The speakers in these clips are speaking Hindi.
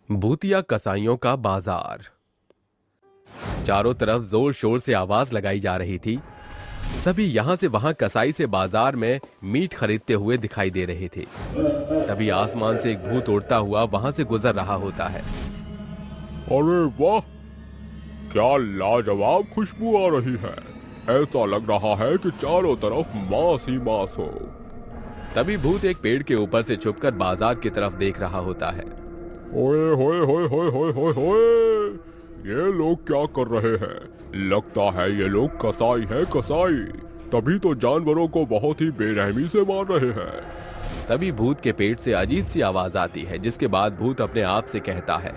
भूतिया कसाईयों का बाजार। चारों तरफ जोर शोर से आवाज लगाई जा रही थी। सभी यहां से वहां कसाई से बाजार में मीट खरीदते हुए दिखाई दे रहे थे। तभी आसमान से एक भूत उड़ता हुआ वहां से गुजर रहा होता है। अरे वाह, क्या लाजवाब खुशबू आ रही है। ऐसा लग रहा है कि चारों तरफ मांस ही मांस हो। तभी भूत एक पेड़ के ऊपर से छुपकर बाजार की तरफ देख रहा होता है। ओए होए होए होए होए होए होए, ये लोग क्या कर रहे हैं? लगता है ये लोग कसाई हैं, कसाई। तभी तो जानवरों को बहुत ही बेरहमी से मार रहे हैं। तभी भूत के पेट से अजीब सी आवाज आती है, जिसके बाद भूत अपने आप से कहता है,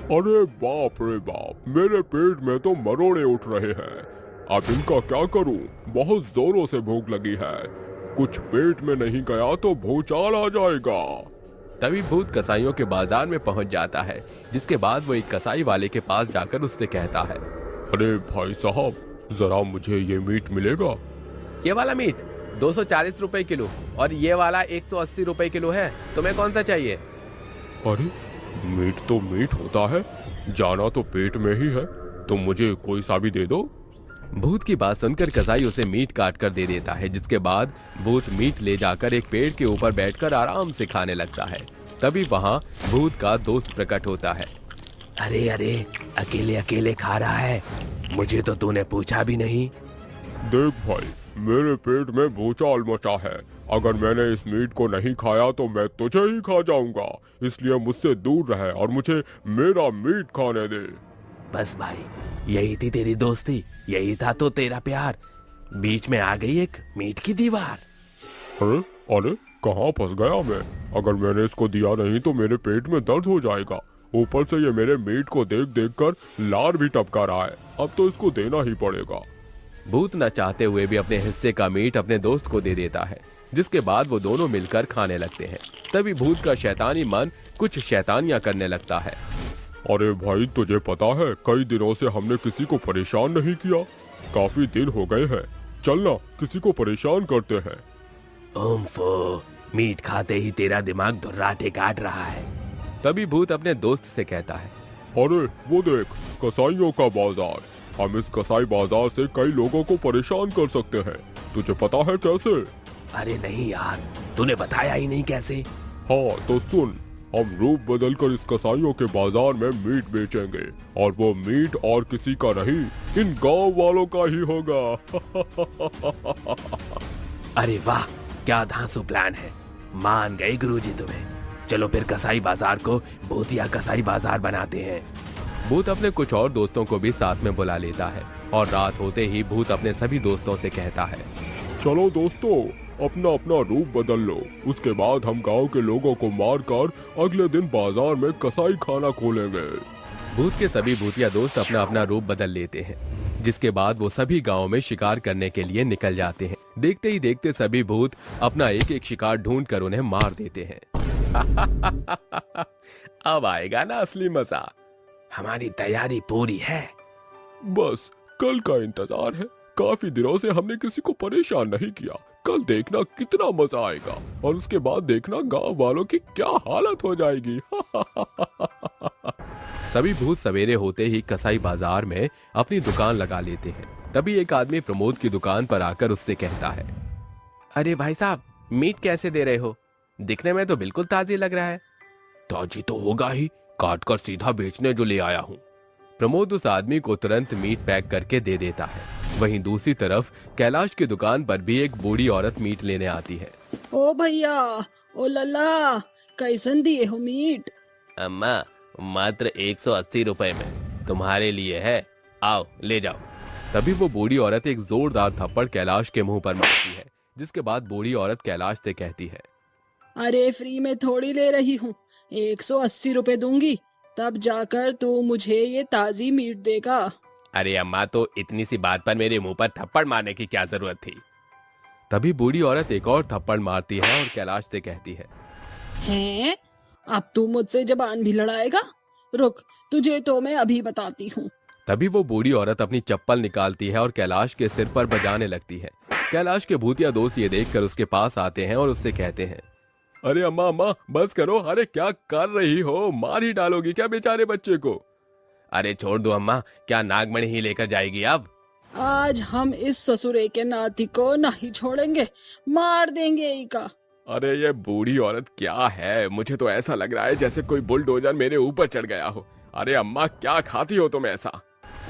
अरे बाप रे बाप, मेरे पेट में तो मरोड़े उठ रहे हैं। अब इनका क्या करूं? बहुत जोरों से भूख लगी है। कुछ पेट में नहीं गया तो भूचाल आ जाएगा। तभी भूत कसाईयों के बाजार में पहुंच जाता है, जिसके बाद वो एक कसाई वाले के पास जाकर उससे कहता है, अरे भाई साहब, जरा मुझे ये मीट मिलेगा? ये वाला मीट 240 रुपए किलो और ये वाला 180 रुपए किलो है। तुम्हें कौन सा चाहिए? अरे मीट तो मीट होता है, जाना तो पेट में ही है। तुम मुझे कोई सा भी दे दो। भूत की बात सुनकर कसाई उसे मीट काट कर दे देता है, जिसके बाद भूत मीट ले जाकर एक पेड़ के ऊपर बैठकर आराम से खाने लगता है। तभी वहां भूत का दोस्त प्रकट होता है। अरे अरे, अकेले अकेले खा रहा है, मुझे तो तूने पूछा भी नहीं। देख भाई, मेरे पेट में भूचाल मचा है। अगर मैंने इस मीट को नहीं खाया तो मैं तुझे ही खा जाऊंगा। इसलिए मुझसे दूर रहे और मुझे मेरा मीट खाने दे। बस भाई, यही थी तेरी दोस्ती, यही था तो तेरा प्यार। बीच में आ गई एक मीट की दीवार। अरे अरे, कहाँ फंस गया मैं? अगर मैंने इसको दिया नहीं तो मेरे पेट में दर्द हो जाएगा। ऊपर से ये मेरे मीट को देख देख कर लार भी टपका रहा है। अब तो इसको देना ही पड़ेगा। भूत न चाहते हुए भी अपने हिस्से का मीट अपने दोस्त को दे देता है, जिसके बाद वो दोनों मिलकर खाने लगते हैं। तभी भूत का शैतानी मन कुछ शैतानियां करने लगता है। अरे भाई, तुझे पता है कई दिनों से हमने किसी को परेशान नहीं किया। काफी दिन हो गए हैं। चलना किसी को परेशान करते हैं। ओम्फो, मीट खाते ही तेरा दिमाग धुर्राटे काट रहा है। तभी भूत अपने दोस्त से कहता है, अरे वो देख, कसाईयों का बाजार। हम इस कसाई बाजार से कई लोगों को परेशान कर सकते हैं। तुझे पता है कैसे? अरे नहीं यार, तूने बताया ही नहीं कैसे। हाँ तो सुन, हम रूप बदलकर इस कसाईयों के बाजार में मीट बेचेंगे और वो मीट और किसी का नहीं, इन गांव वालों का ही होगा। अरे वाह, क्या धांसू प्लान है। मान गए गुरुजी तुम्हें। चलो फिर कसाई बाजार को भूतिया कसाई बाजार बनाते हैं। भूत अपने कुछ और दोस्तों को भी साथ में बुला लेता है और रात होते ही भूत अपने सभी दोस्तों से कहता है, चलो दोस्तों, अपना अपना रूप बदल लो। उसके बाद हम गांव के लोगों को मारकर अगले दिन बाजार में कसाई खाना खोलेंगे। भूत के सभी भूतिया दोस्त अपना अपना रूप बदल लेते हैं, जिसके बाद वो सभी गांव में शिकार करने के लिए निकल जाते हैं। देखते ही देखते सभी भूत अपना एक एक शिकार ढूंढ कर उन्हें मार देते हैं। अब आएगा ना असली मजा। हमारी तैयारी पूरी है। बस कल का इंतजार है। काफी दिनों से हमने किसी को परेशान नहीं किया। कल देखना कितना मजा आएगा और उसके बाद देखना गांव वालों की क्या हालत हो जाएगी। सभी भूत सवेरे होते ही कसाई बाजार में अपनी दुकान लगा लेते हैं। तभी एक आदमी प्रमोद की दुकान पर आकर उससे कहता है, अरे भाई साहब, मीट कैसे दे रहे हो? दिखने में तो बिल्कुल ताजी लग रहा है। ताजी तो होगा ही, काट कर सीधा बेचने जो ले आया हूँ। प्रमोद उस आदमी को तुरंत मीट पैक करके दे देता है। वहीं दूसरी तरफ कैलाश की दुकान पर भी एक बूढ़ी औरत मीट लेने आती है। ओ भैया, ओ लल्ला, कैसन दिए हो मीट? अम्मा, मात्र 180 रुपए में तुम्हारे लिए है, आओ ले जाओ। तभी वो बूढ़ी औरत एक जोरदार थप्पड़ कैलाश के मुंह पर मारती है, जिसके बाद बूढ़ी औरत कैलाश से कहती है, अरे फ्री में थोड़ी ले रही हूँ, 180 रुपए दूंगी, तब जाकर तू मुझे ये ताजी मीट देगा। अरे अम्मा, तो इतनी सी बात पर मेरे मुंह पर थप्पड़ मारने की क्या जरूरत थी? तभी बूढ़ी औरत एक और थप्पड़ मारती है और कैलाश से कहती है, हैं? अब तू मुझसे जबान भी लड़ाएगा? रुक, तुझे तो मैं अभी बताती हूँ। तभी वो बूढ़ी औरत अपनी चप्पल निकालती है और कैलाश के सिर पर बजाने लगती है। कैलाश के भूतिया दोस्त ये देखकर उसके पास आते हैं और उससे कहते हैं, अरे अम्मा अम्मा बस करो, अरे क्या कर रही हो, मार ही डालोगी क्या बेचारे बच्चे को। अरे छोड़ दो अम्मा, क्या नागमणि ही लेकर जाएगी अब? आज हम इस ससुरे के नाती को नहीं छोड़ेंगे, मार देंगे ही का। अरे ये बूढ़ी औरत क्या है, मुझे तो ऐसा लग रहा है जैसे कोई बुलडोजर मेरे ऊपर चढ़ गया हो। अरे अम्मा क्या खाती हो तुम ऐसा।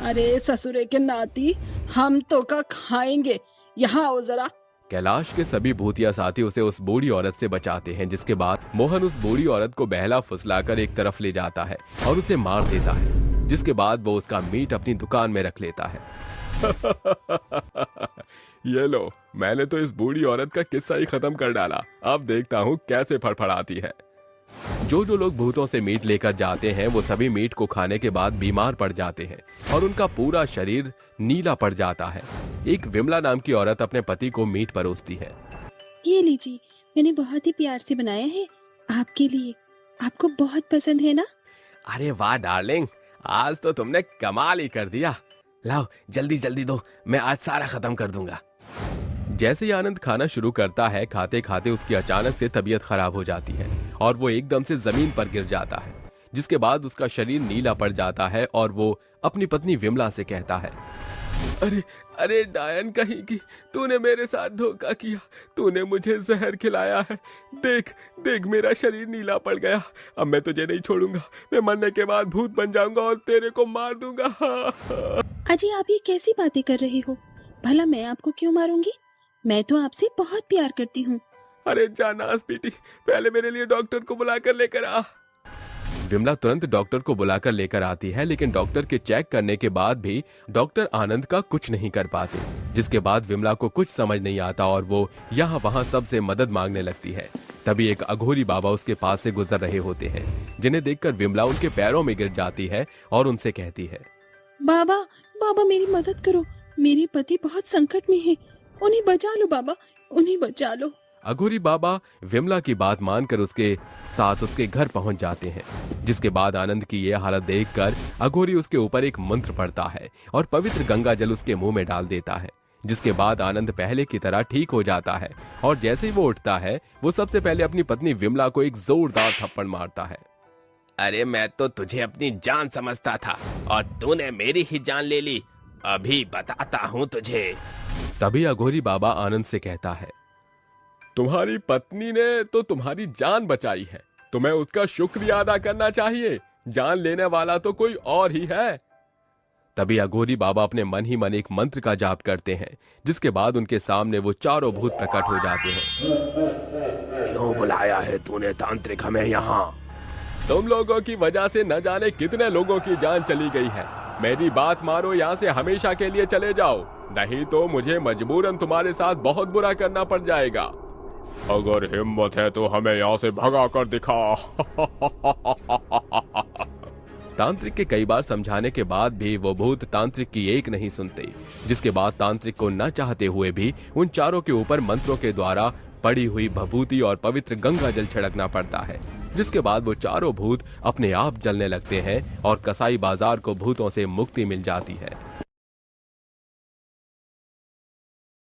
अरे ससुरे के नाती, हम तो का खाएंगे, यहाँ आओ जरा। कैलाश के सभी भूतिया साथी उसे उस बूढ़ी औरत से बचाते हैं, जिसके बाद मोहन उस बूढ़ी औरत को बहला फुसलाकर एक तरफ ले जाता है और उसे मार देता है, जिसके बाद वो उसका मीट अपनी दुकान में रख लेता है। ये लो, मैंने तो इस बूढ़ी औरत का किस्सा ही खत्म कर डाला, अब देखता हूँ कैसे फड़फड़ाती है। जो लोग भूतों से मीट लेकर जाते हैं वो सभी मीट को खाने के बाद बीमार पड़ जाते हैं और उनका पूरा शरीर नीला पड़ जाता है। एक विमला नाम की औरत अपने पति को मीट परोसती है। ये लीजिए, मैंने बहुत ही प्यार से बनाया है आपके लिए, आपको बहुत पसंद है ना? अरे वाह डार्लिंग, आज तो तुमने कमाल ही कर दिया। लाओ जल्दी जल्दी दो, मैं आज सारा खत्म कर दूंगा। जैसे ही आनंद खाना शुरू करता है, खाते खाते उसकी अचानक से तबीयत खराब हो जाती है और वो एकदम से जमीन पर गिर जाता है, जिसके बाद उसका शरीर नीला पड़ जाता है और वो अपनी पत्नी विमला से कहता है, अरे अरे डायन कहीं की, तूने मेरे साथ धोखा किया, तूने मुझे जहर खिलाया है। देख देख मेरा शरीर नीला पड़ गया, अब मैं तुझे नहीं छोड़ूंगा, मैं मरने के बाद भूत बन जाऊंगा और तेरे को मार दूंगा। अजी आप ये कैसी बातें कर रहे हो? भला मैं आपको क्यों मारूंगी? मैं तो आपसे बहुत प्यार करती हूँ। अरे जानास बेटी, पहले मेरे लिए डॉक्टर को बुलाकर लेकर आ। विमला तुरंत डॉक्टर को बुलाकर लेकर आती है, लेकिन डॉक्टर के चेक करने के बाद भी डॉक्टर आनंद का कुछ नहीं कर पाते, जिसके बाद विमला को कुछ समझ नहीं आता और वो यहाँ वहाँ सबसे मदद मांगने लगती है। तभी एक अघोरी बाबा उसके पास से गुजर रहे होते हैं, जिन्हें देखकर विमला उनके पैरों में गिर जाती है और उनसे कहती है, बाबा बाबा मेरी मदद करो, मेरे पति बहुत संकट में है, उन्हें बचा लो बाबा, उन्हें बचा लो। अघोरी बाबा विमला की बात मानकर उसके साथ उसके घर पहुंच जाते हैं, जिसके बाद आनंद की ये हालत देखकर अघोरी उसके ऊपर एक मंत्र पढ़ता है और पवित्र गंगा जल उसके मुंह में डाल देता है, जिसके बाद आनंद पहले की तरह ठीक हो जाता है और जैसे ही वो उठता है वो सबसे पहले अपनी पत्नी विमला को एक जोरदार थप्पड़ मारता है। अरे मैं तो तुझे अपनी जान समझता था और तूने मेरी ही जान ले ली, अभी बताता हूँ तुझे। तभी अघोरी बाबा आनंद से कहता है, तुम्हारी पत्नी ने तो तुम्हारी जान बचाई है, तुम्हें उसका शुक्रिया अदा करना चाहिए, जान लेने वाला तो कोई और ही है। तभी अघोरी बाबा अपने मन ही मन एक मंत्र का जाप करते हैं, जिसके बाद उनके सामने वो चारों भूत प्रकट हो जाते हैं। क्यों बुलाया है तूने तांत्रिक हमें यहाँ? तुम लोगों की वजह से न जाने कितने लोगों की जान चली गई है, मेरी बात मानो, यहाँ से हमेशा के लिए चले जाओ, नहीं तो मुझे मजबूरन तुम्हारे साथ बहुत बुरा करना पड़ जाएगा। अगर हिम्मत है तो हमें यहाँ से भगा कर दिखा। तांत्रिक के कई बार समझाने के बाद भी वो भूत तांत्रिक की एक नहीं सुनते, जिसके बाद तांत्रिक को न चाहते हुए भी उन चारों के ऊपर मंत्रों के द्वारा पड़ी हुई भभूति और पवित्र गंगा जल छिड़कना पड़ता है, जिसके बाद वो चारों भूत अपने आप जलने लगते हैं और कसाई बाजार को भूतों से मुक्ति मिल जाती है।